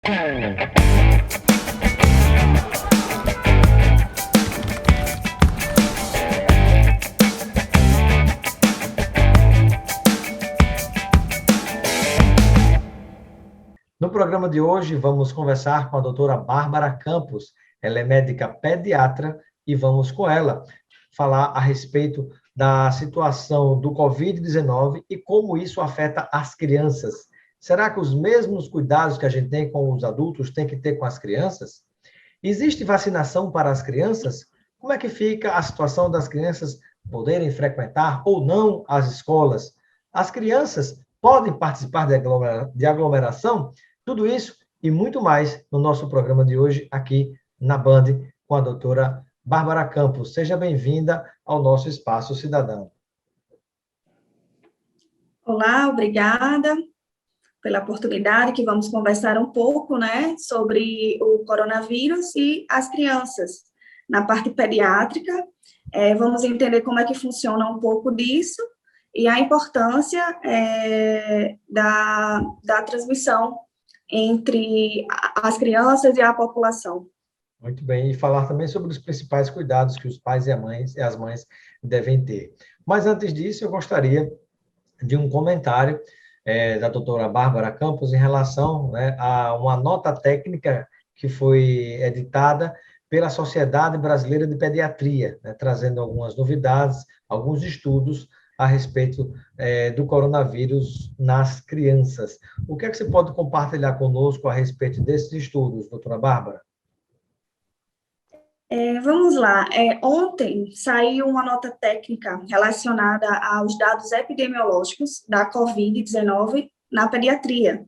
No programa de hoje, vamos conversar com a doutora Bárbara Campos. Ela é médica pediatra e vamos com ela falar a respeito da situação do Covid-19 e como isso afeta as crianças. Será que os mesmos cuidados que a gente tem com os adultos tem que ter com as crianças? Existe vacinação para as crianças? Como é que fica a situação das crianças poderem frequentar ou não as escolas? As crianças podem participar de aglomeração? Tudo isso e muito mais no nosso programa de hoje aqui na Band com a doutora Bárbara Campos. Seja bem-vinda ao nosso Espaço Cidadão. Olá, obrigada pela oportunidade que vamos conversar um pouco, né, sobre o coronavírus e as crianças. Na parte pediátrica, vamos entender como é que funciona um pouco disso e a importância da transmissão entre as crianças e a população. Muito bem, e falar também sobre os principais cuidados que os pais e as mães devem ter. Mas antes disso, eu gostaria de um comentário da doutora Bárbara Campos em relação, né, a uma nota técnica que foi editada pela Sociedade Brasileira de Pediatria, né, trazendo algumas novidades, alguns estudos a respeito do coronavírus nas crianças. O que é que você pode compartilhar conosco a respeito desses estudos, doutora Bárbara? Vamos lá. Ontem saiu uma nota técnica relacionada aos dados epidemiológicos da Covid-19 na pediatria.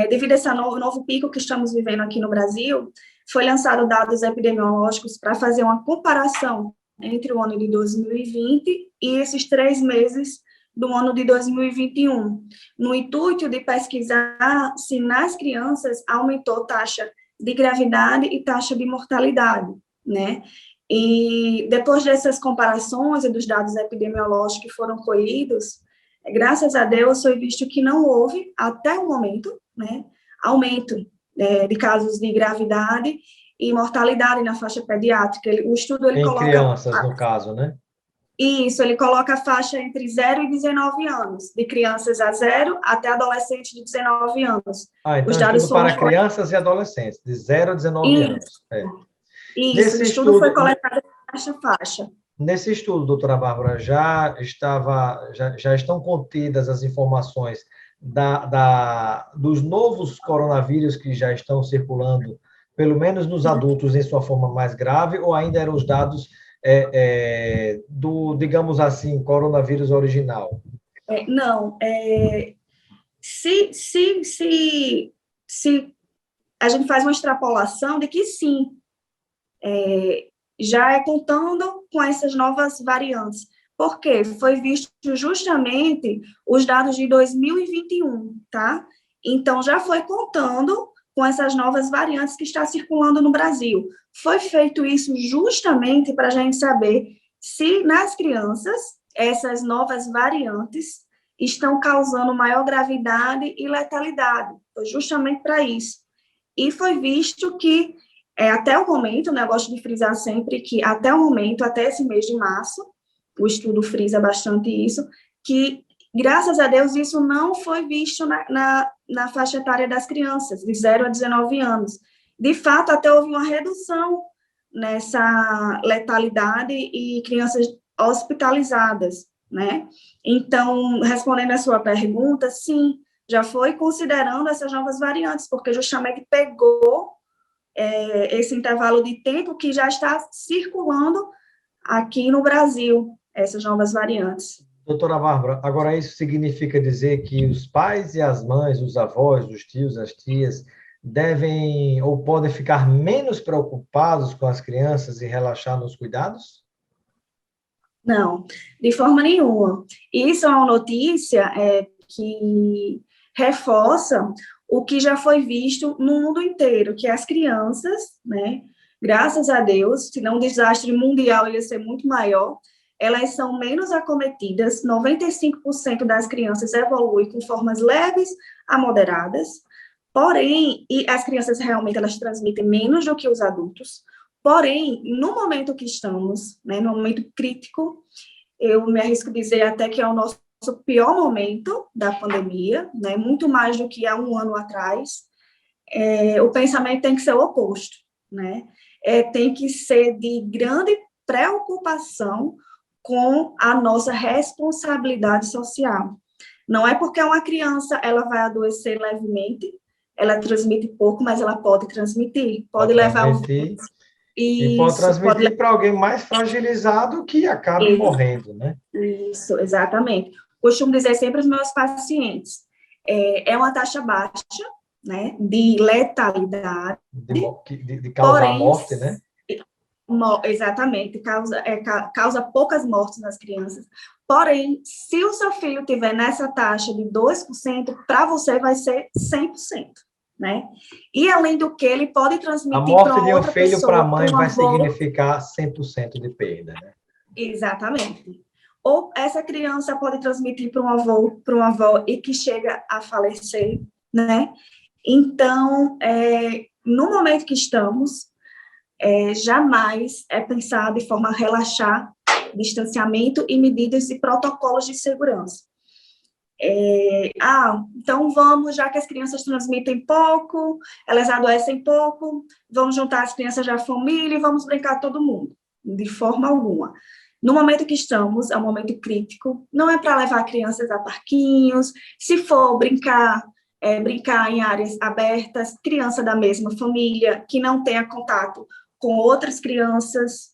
Devido a esse novo pico que estamos vivendo aqui no Brasil, foi lançado dados epidemiológicos para fazer uma comparação entre o ano de 2020 e esses 3 meses do ano de 2021, no intuito de pesquisar se nas crianças aumentou taxa de gravidade e taxa de mortalidade, né? E depois dessas comparações e dos dados epidemiológicos que foram colhidos, graças a Deus foi visto que não houve, até o momento, né, aumento de casos de gravidade e mortalidade na faixa pediátrica. O estudo, ele coloca... Em crianças, no caso, né? Isso, ele coloca a faixa entre 0 e 19 anos, de crianças a 0 até adolescentes de 19 anos. Então, os dados estudo para crianças e adolescentes, de 0 a 19 anos. Isso, o estudo foi coletado nessa faixa. Nesse estudo, doutora Bárbara, já estão contidas as informações dos novos coronavírus que já estão circulando, pelo menos nos adultos, em sua forma mais grave, ou ainda eram os dados do, digamos assim, coronavírus original? Não. Se a gente faz uma extrapolação de que sim, já contando com essas novas variantes. Por quê? Foi visto justamente os dados de 2021, tá? Então, já foi contando com essas novas variantes que está circulando no Brasil. Foi feito isso justamente para a gente saber se nas crianças essas novas variantes estão causando maior gravidade e letalidade. Foi justamente para isso. E foi visto que até o momento, né, eu gosto de frisar sempre que até o momento, até esse mês de março, o estudo frisa bastante isso, que, graças a Deus, isso não foi visto na faixa etária das crianças, de 0 a 19 anos. De fato, até houve uma redução nessa letalidade e crianças hospitalizadas, né? Então, respondendo a sua pergunta, sim, já foi considerando essas novas variantes, porque justamente pegou esse intervalo de tempo que já está circulando aqui no Brasil, essas novas variantes. Doutora Bárbara, agora isso significa dizer que os pais e as mães, os avós, os tios, as tias, devem ou podem ficar menos preocupados com as crianças e relaxar nos cuidados? Não, de forma nenhuma. Isso é uma notícia que reforça o que já foi visto no mundo inteiro, que as crianças, né, graças a Deus, se não um desastre mundial ia ser muito maior, elas são menos acometidas, 95% das crianças evoluem com formas leves a moderadas, Porém, e as crianças realmente elas transmitem menos do que os adultos. Porém, no momento que estamos, né, no momento crítico, eu me arrisco a dizer até que é o nosso pior momento da pandemia, né, muito mais do que há um ano atrás. O pensamento tem que ser o oposto, né? Tem que ser de grande preocupação com a nossa responsabilidade social. Não é porque uma criança ela vai adoecer levemente, ela transmite pouco, mas ela pode transmitir, pode levar os transmitir, e pode isso, pode transmitir para alguém mais fragilizado que acabe morrendo, né? isso, exatamente. Costumo dizer sempre aos meus pacientes, é uma taxa baixa, né, de letalidade, De causar porém, morte, né? exatamente, causa poucas mortes nas crianças. Porém, se o seu filho tiver nessa taxa de 2%, para você vai ser 100%, né? E, além do que, ele pode A transmitir para morte uma de um outra filho para a pessoa, mãe para um vai avô. significar 100% de perda, né? Exatamente. Ou essa criança pode transmitir para um avô, para uma avó, e que chega a falecer, né? Então, no momento que estamos, jamais é pensar de forma a relaxar distanciamento e medidas e protocolos de segurança. Então vamos, já que as crianças transmitem pouco, elas adoecem pouco, vamos juntar as crianças da família e vamos brincar todo mundo. De forma alguma. No momento que estamos, é um momento crítico, não é para levar crianças a parquinhos, se for brincar, brincar em áreas abertas, criança da mesma família, que não tenha contato com outras crianças,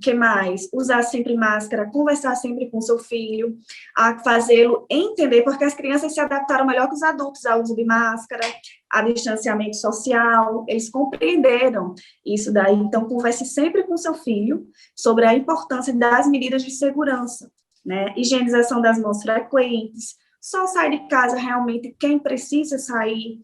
que mais? Usar sempre máscara, conversar sempre com seu filho, a fazê-lo entender, porque as crianças se adaptaram melhor que os adultos ao uso de máscara, a distanciamento social, eles compreenderam isso daí. Então, converse sempre com seu filho sobre a importância das medidas de segurança, né? Higienização das mãos frequentes, só sai de casa realmente quem precisa sair,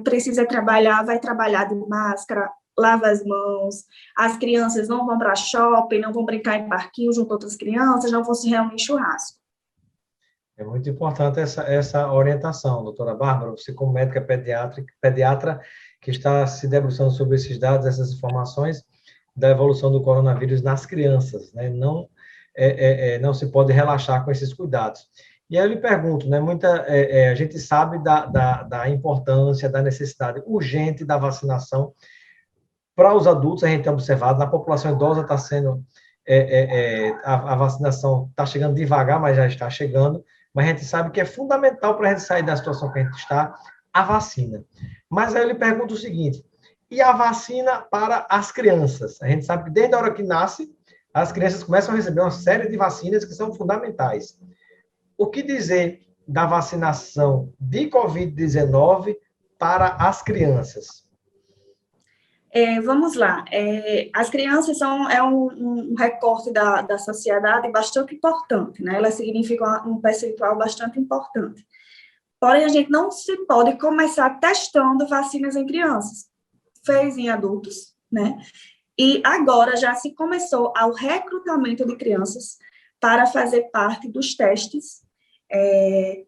precisa trabalhar, vai trabalhar de máscara, lava as mãos, as crianças não vão para shopping, não vão brincar em parquinho junto a outras crianças, não vão se reunir em churrasco. É muito importante essa orientação, doutora Bárbara, você como médica pediatra que está se debruçando sobre esses dados, essas informações da evolução do coronavírus nas crianças, né? Não, não se pode relaxar com esses cuidados. E aí eu lhe pergunto, né, a gente sabe da importância, da necessidade urgente da vacinação para os adultos. A gente tem observado, na população idosa está sendo, a vacinação está chegando devagar, mas já está chegando, mas a gente sabe que é fundamental para a gente sair da situação que a gente está, a vacina. Mas aí eu lhe pergunto o seguinte, e a vacina para as crianças? A gente sabe que desde a hora que nasce, as crianças começam a receber uma série de vacinas que são fundamentais. O que dizer da vacinação de Covid-19 para as crianças? Vamos lá. As crianças são um recorte da sociedade bastante importante, né? Elas significam um percentual bastante importante. Porém, a gente não se pode começar testando vacinas em crianças. Fez em adultos, né? E agora já se começou ao recrutamento de crianças para fazer parte dos testes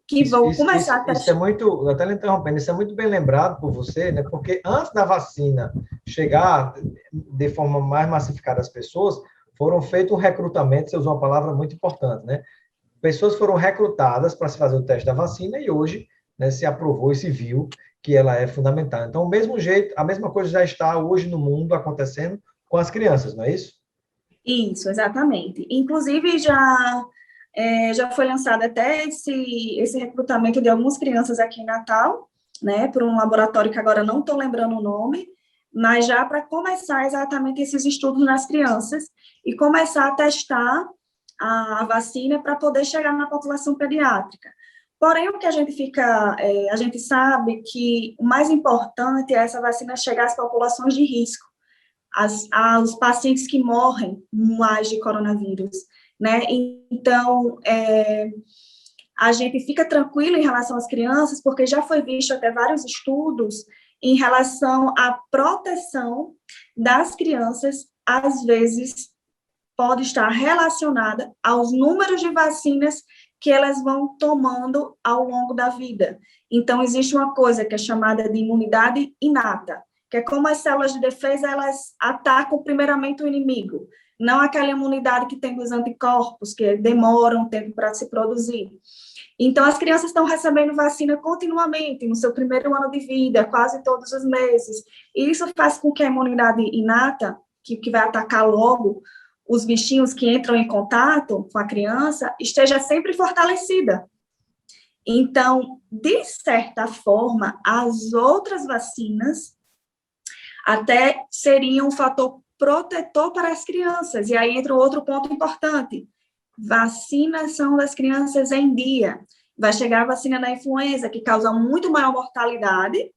que vão começar a testar. Isso é muito, até lhe interrompendo, isso é muito bem lembrado por você, né? Porque antes da vacina chegar de forma mais massificada às pessoas, foram feito um recrutamento, você usou uma palavra muito importante, né? Pessoas foram recrutadas para se fazer o teste da vacina e hoje, né, se aprovou e se viu que ela é fundamental. Então, o mesmo jeito, a mesma coisa já está hoje no mundo acontecendo com as crianças, não é isso? Isso, exatamente. Inclusive, já foi lançado até esse recrutamento de algumas crianças aqui em Natal, né, por um laboratório que agora não estou lembrando o nome, mas já para começar exatamente esses estudos nas crianças e começar a testar a vacina para poder chegar na população pediátrica. Porém, o que a gente sabe que o mais importante é essa vacina chegar às populações de risco, aos pacientes que morrem mais de coronavírus, né? Então, a gente fica tranquilo em relação às crianças, porque já foi visto até vários estudos em relação à proteção das crianças, às vezes pode estar relacionada aos números de vacinas que elas vão tomando ao longo da vida. Então, existe uma coisa que é chamada de imunidade inata, que é como as células de defesa, elas atacam primeiramente o inimigo, não aquela imunidade que tem dos anticorpos, que demoram um tempo para se produzir. Então, as crianças estão recebendo vacina continuamente, no seu primeiro ano de vida, quase todos os meses. E isso faz com que a imunidade inata, que vai atacar logo os bichinhos que entram em contato com a criança, esteja sempre fortalecida. Então, de certa forma, as outras vacinas até seriam um fator protetor para as crianças. E aí entra outro ponto importante. Vacinação das crianças em dia. Vai chegar a vacina da influenza, que causa muito maior mortalidade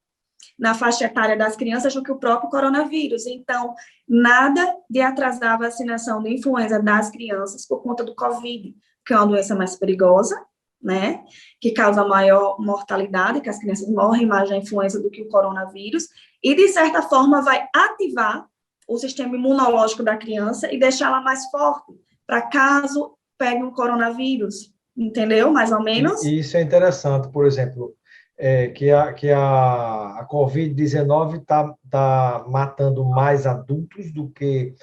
na faixa etária das crianças do que o próprio coronavírus. Então, nada de atrasar a vacinação da influenza das crianças por conta do Covid, que é uma doença mais perigosa, né, que causa maior mortalidade, que as crianças morrem mais da influenza do que o coronavírus, e, de certa forma, vai ativar o sistema imunológico da criança e deixá-la mais forte, para caso pegue um coronavírus, entendeu? Mais ou menos. E isso é interessante, por exemplo, a Covid-19 tá matando mais adultos do que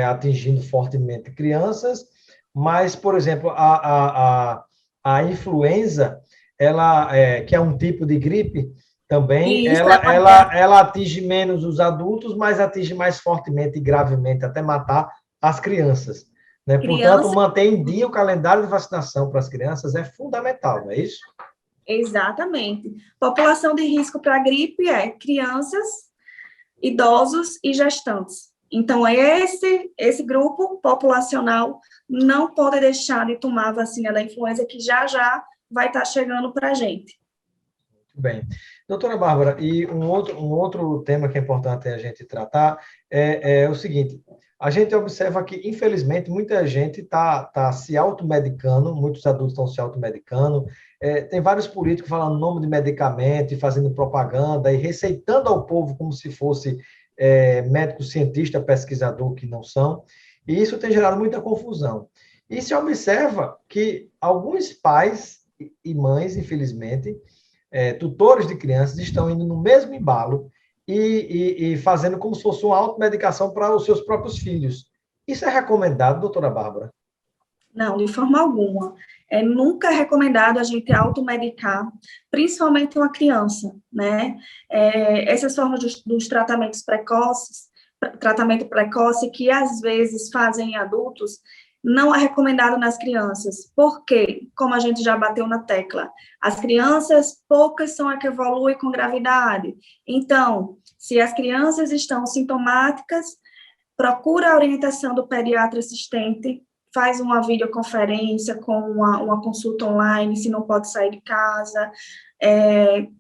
atingindo fortemente crianças, mas, por exemplo, a influenza, que é um tipo de gripe, também, E isso ela atinge menos os adultos, mas atinge mais fortemente e gravemente, até matar as crianças. Né? Portanto, criança. manter em dia o calendário de vacinação para as crianças é fundamental, não é isso? Exatamente. População de risco para a gripe é crianças, idosos e gestantes. Então, esse grupo populacional não pode deixar de tomar a vacina da influenza, que já já vai estar chegando para a gente. Muito bem. Doutora Bárbara, e um outro tema que é importante a gente tratar é o seguinte: a gente observa que, infelizmente, muita gente está se automedicando, muitos adultos estão se automedicando, tem vários políticos falando nome de medicamento e fazendo propaganda e receitando ao povo como se fosse médico, cientista, pesquisador, que não são, e isso tem gerado muita confusão. E se observa que alguns pais e mães, infelizmente, tutores de crianças estão indo no mesmo embalo e fazendo como se fosse uma automedicação para os seus próprios filhos. Isso é recomendado, doutora Bárbara? Não, de forma alguma. Nunca é recomendado a gente automedicar, principalmente uma criança, né? Essas formas dos tratamentos precoces, tratamento precoce, que às vezes fazem em adultos, não é recomendado nas crianças. Por quê? Como a gente já bateu na tecla, as crianças, poucas são as que evoluem com gravidade. Então, se as crianças estão sintomáticas, procura a orientação do pediatra assistente, faz uma videoconferência com uma consulta online, se não pode sair de casa,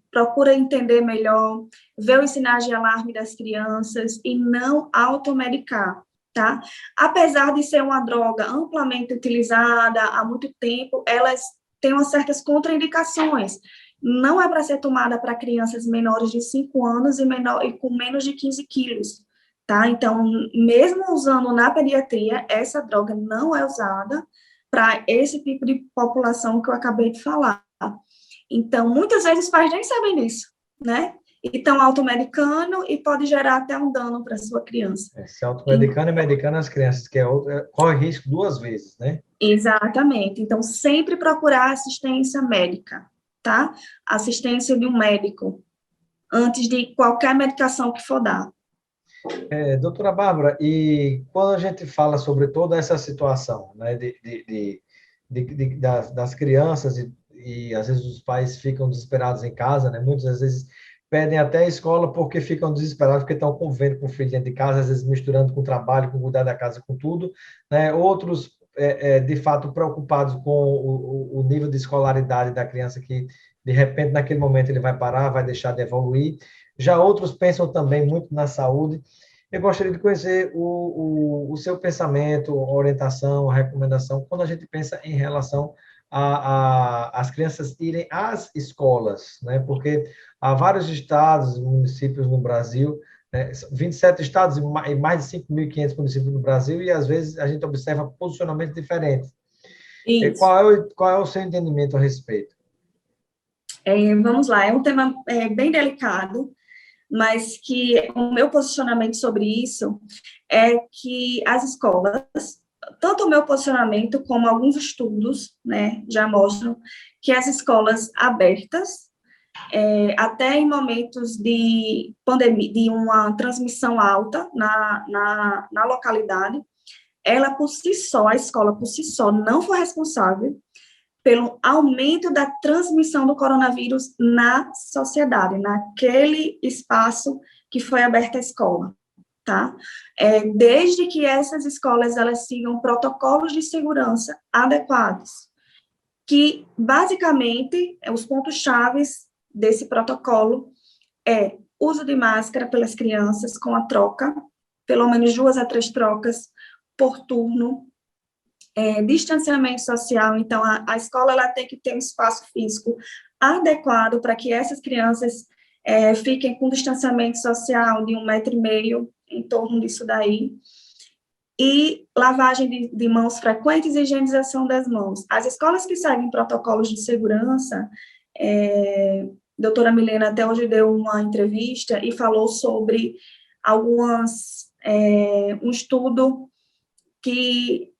procura entender melhor, ver os sinais de alarme das crianças e não automedicar, tá? Apesar de ser uma droga amplamente utilizada há muito tempo, elas têm umas certas contraindicações. Não é para ser tomada para crianças menores de 5 anos e com menos de 15 quilos. Tá? Então, mesmo usando na pediatria, essa droga não é usada para esse tipo de população que eu acabei de falar. Então, muitas vezes os pais nem sabem disso, né? E estão automedicando e pode gerar até um dano para a sua criança. Se automedicando e medicando as crianças, que corre risco duas vezes, né? Exatamente. Então, sempre procurar assistência médica, tá? Assistência de um médico, antes de qualquer medicação que for dar. Doutora Bárbara, e quando a gente fala sobre toda essa situação, né, das crianças e às vezes os pais ficam desesperados em casa, né, muitas vezes pedem até a escola porque ficam desesperados, porque estão convivendo com o filho dentro de casa, às vezes misturando com o trabalho, com cuidar da casa, com tudo, né, outros, de fato, preocupados com o nível de escolaridade da criança que, de repente, naquele momento ele vai parar, vai deixar de evoluir. Já outros pensam também muito na saúde. Eu gostaria de conhecer o seu pensamento, a orientação, a recomendação, quando a gente pensa em relação às crianças irem às escolas, né? Porque há vários estados, municípios no Brasil, né? 27 estados e mais de 5.500 municípios no Brasil, e às vezes a gente observa posicionamentos diferentes. Isso. Qual é o seu entendimento a respeito? Vamos lá, é um tema bem delicado, mas que o meu posicionamento sobre isso é que as escolas, tanto o meu posicionamento como alguns estudos, né, já mostram que as escolas abertas, até em momentos de pandemia, de uma transmissão alta na localidade, ela por si só, a escola por si só, não foi responsável pelo aumento da transmissão do coronavírus na sociedade, naquele espaço que foi aberta a escola, tá? Desde que essas escolas, elas sigam protocolos de segurança adequados, que, basicamente, os pontos chaves desse protocolo uso de máscara pelas crianças com a troca, pelo menos 2 a 3 trocas por turno, distanciamento social. Então, a escola ela tem que ter um espaço físico adequado para que essas crianças fiquem com distanciamento social de 1,5 m, em torno disso daí, e lavagem de mãos frequentes e higienização das mãos. As escolas que seguem protocolos de segurança, doutora Milena até hoje deu uma entrevista e falou sobre um estudo que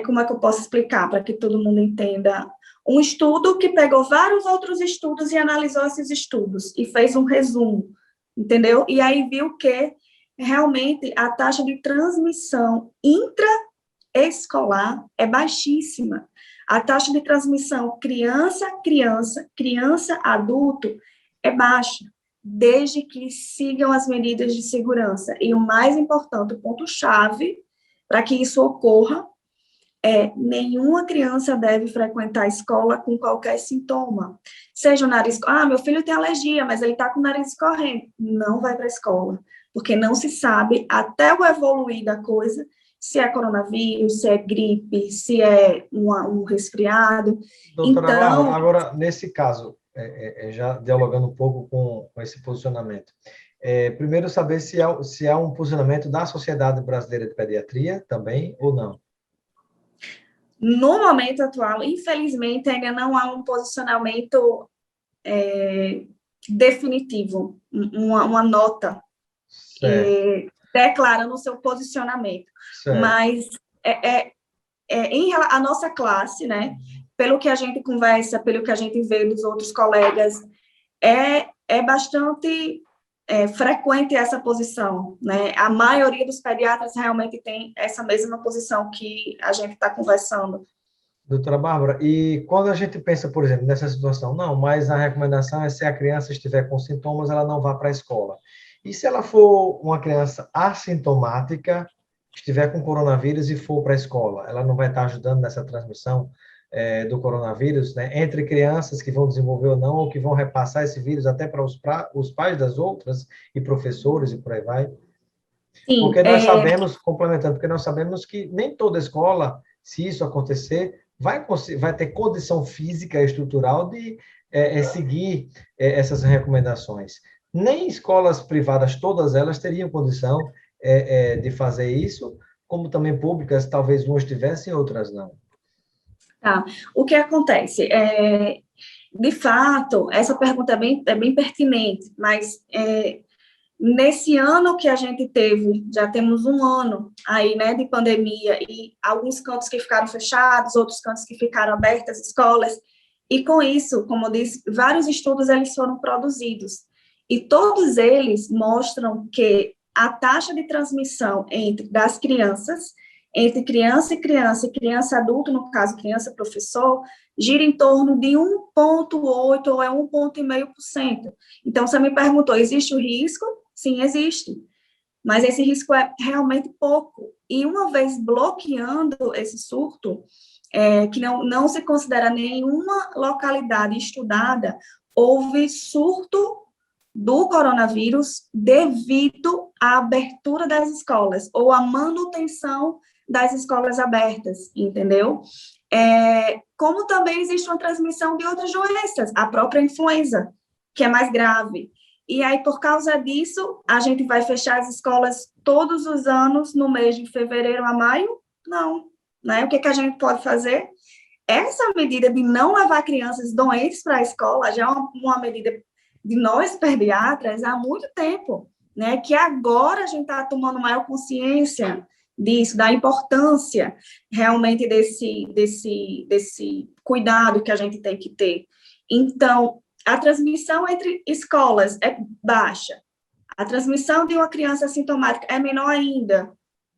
como é que eu posso explicar para que todo mundo entenda? Um estudo que pegou vários outros estudos e analisou esses estudos e fez um resumo, entendeu? E aí viu que realmente a taxa de transmissão intraescolar é baixíssima. A taxa de transmissão criança-adulto é baixa, desde que sigam as medidas de segurança. E o mais importante, o ponto-chave para que isso ocorra, nenhuma criança deve frequentar a escola com qualquer sintoma. Seja o nariz... meu filho tem alergia, mas ele está com o nariz escorrendo. Não vai para a escola, porque não se sabe, até o evoluir da coisa, se é coronavírus, se é gripe, se é um resfriado. Doutora Bárbara, Então... agora, nesse caso, já dialogando um pouco com esse posicionamento, primeiro saber se há um posicionamento da Sociedade Brasileira de Pediatria também, ou não. No momento atual, infelizmente, ainda não há um posicionamento definitivo, uma nota declarando o seu posicionamento. Certo. Mas a nossa classe, né, pelo que a gente conversa, pelo que a gente vê dos outros colegas, é bastante frequente essa posição, né? A maioria dos pediatras realmente tem essa mesma posição que a gente está conversando. Doutora Bárbara, e quando a gente pensa, por exemplo, nessa situação, não, mas a recomendação é se a criança estiver com sintomas, ela não vá para a escola. E se ela for uma criança assintomática, estiver com coronavírus e for para a escola, ela não vai estar ajudando nessa transmissão do coronavírus, né, entre crianças que vão desenvolver ou não, ou que vão repassar esse vírus até para os pais das outras, e professores, e por aí vai? Sim, porque nós sabemos, complementando, porque nós sabemos que nem toda escola, se isso acontecer, vai ter condição física e estrutural de seguir essas recomendações. Nem escolas privadas, todas elas, teriam condição de fazer isso, como também públicas, talvez umas tivessem, outras não. Tá. O que acontece? De fato, essa pergunta é bem pertinente, mas nesse ano que a gente teve, já temos um ano aí, né, de pandemia, e alguns cantos que ficaram fechados, outros cantos que ficaram abertas, escolas, e com isso, como eu disse, vários estudos eles foram produzidos, e todos eles mostram que a taxa de transmissão das crianças, entre criança e criança, e criança adulto, no caso, criança professor, gira em torno de 1,8% ou 1,5%. Então, você me perguntou, existe o risco? Sim, existe, mas esse risco é realmente pouco. E uma vez bloqueando esse surto, que não se considera nenhuma localidade estudada, houve surto do coronavírus devido à abertura das escolas, ou à manutenção das escolas abertas, entendeu? Como também existe uma transmissão de outras doenças, a própria influenza, que é mais grave. E aí, por causa disso, a gente vai fechar as escolas todos os anos, no mês de fevereiro a maio? Não, né? O que a gente pode fazer? essa medida de não levar crianças doentes para a escola já é uma medida de nós, pediatras, há muito tempo, né? Que agora a gente está tomando maior consciência disso, da importância realmente desse cuidado que a gente tem que ter. Então, a transmissão entre escolas é baixa. A transmissão de uma criança assintomática é menor ainda,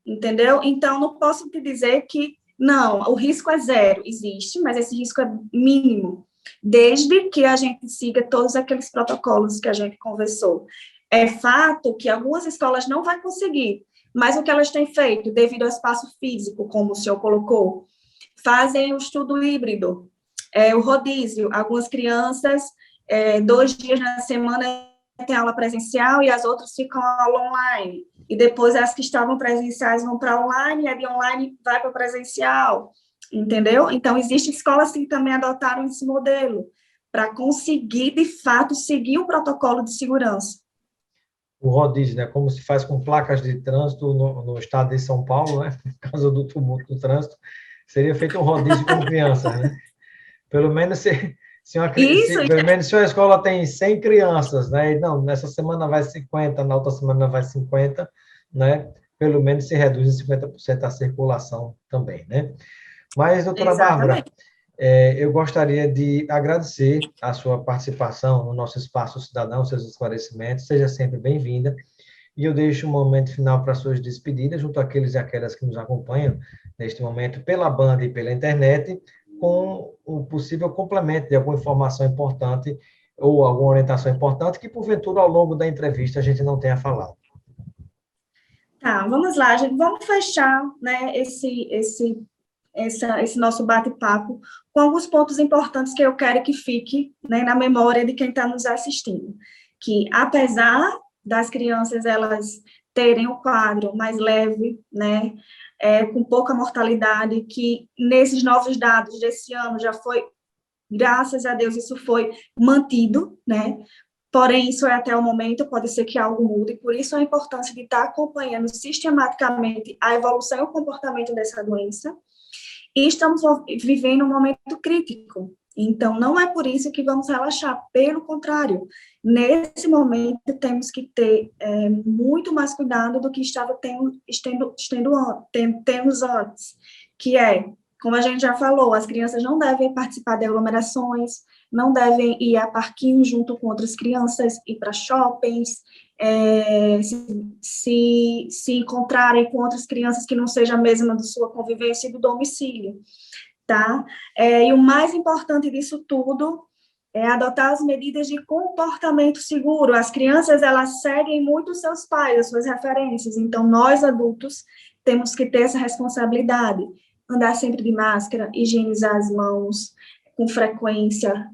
entendeu? Então, não posso te dizer que, não, o risco é zero, existe, mas esse risco é mínimo, desde que a gente siga todos aqueles protocolos que a gente conversou. É fato que algumas escolas não vão conseguir, mas o que elas têm feito, devido ao espaço físico, como o senhor colocou, fazem o estudo híbrido, o rodízio. Algumas crianças, 2 dias na semana tem aula presencial e as outras ficam aula online. E depois as que estavam presenciais vão para online e a de online vai para presencial, entendeu? Então, existem escolas que também adotaram esse modelo para conseguir, de fato, seguir o protocolo de segurança. O rodízio, né? Como se faz com placas de trânsito no estado de São Paulo, né? Por causa do tumulto do trânsito, seria feito um rodízio com crianças, né? Pelo menos pelo menos se a escola tem 100 crianças, né? E não, nessa semana vai 50, na outra semana vai 50, né? Pelo menos se reduz em 50% a circulação também, né? Mas, doutora Bárbara, eu gostaria de agradecer a sua participação no nosso Espaço Cidadão, seus esclarecimentos, seja sempre bem-vinda. E eu deixo um momento final para suas despedidas, junto àqueles e aquelas que nos acompanham neste momento pela banda e pela internet, com o possível complemento de alguma informação importante ou alguma orientação importante que, porventura, ao longo da entrevista, a gente não tenha falado. Tá, vamos lá, gente, vamos fechar, né, esse nosso bate-papo com alguns pontos importantes que eu quero que fique, né, na memória de quem está nos assistindo. Que, apesar das crianças elas terem o quadro mais leve, né, com pouca mortalidade, que nesses novos dados desse ano já foi, graças a Deus, isso foi mantido, né, porém, isso é até o momento, pode ser que algo mude, por isso a importância de estar acompanhando sistematicamente a evolução e o comportamento dessa doença. E estamos vivendo um momento crítico. Então, não é por isso que vamos relaxar. Pelo contrário, nesse momento temos que ter muito mais cuidado do que temos antes, que é, como a gente já falou, as crianças não devem participar de aglomerações, não devem ir a parquinhos junto com outras crianças, ir para shoppings, se encontrarem com outras crianças que não seja a mesma de sua convivência e do domicílio, tá? E o mais importante disso tudo é adotar as medidas de comportamento seguro. As crianças, elas seguem muito os seus pais, as suas referências, então nós, adultos, temos que ter essa responsabilidade, andar sempre de máscara, higienizar as mãos com frequência,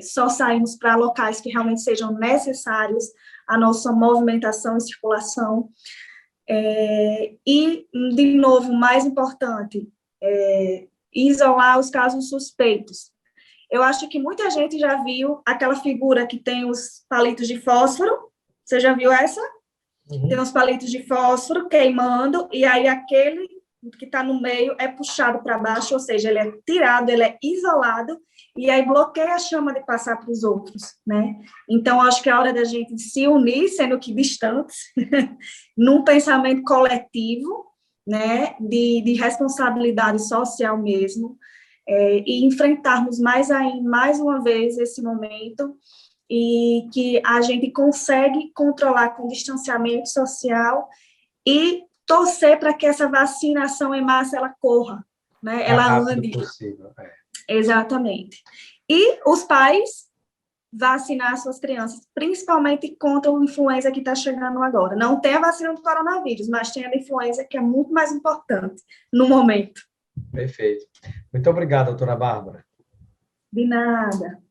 só sairmos para locais que realmente sejam necessários, a nossa movimentação e circulação. E, de novo, o mais importante, isolar os casos suspeitos. Eu acho que muita gente já viu aquela figura que tem os palitos de fósforo. Você já viu essa? Uhum. Tem os palitos de fósforo queimando, e aí aquele que está no meio é puxado para baixo, ou seja, ele é tirado, ele é isolado, e aí bloqueia a chama de passar para os outros, né? Então, acho que é hora da gente se unir, sendo que distantes, num pensamento coletivo, né, de responsabilidade social mesmo, e enfrentarmos mais uma vez esse momento, e que a gente consegue controlar com distanciamento social e torcer para que essa vacinação em massa ela corra, né? Ela ande. Possível, Exatamente. E os pais vacinar suas crianças, principalmente contra o influenza que está chegando agora. Não tem a vacina do coronavírus, mas tem a da influenza, que é muito mais importante no momento. Perfeito. Muito obrigado, doutora Bárbara. De nada.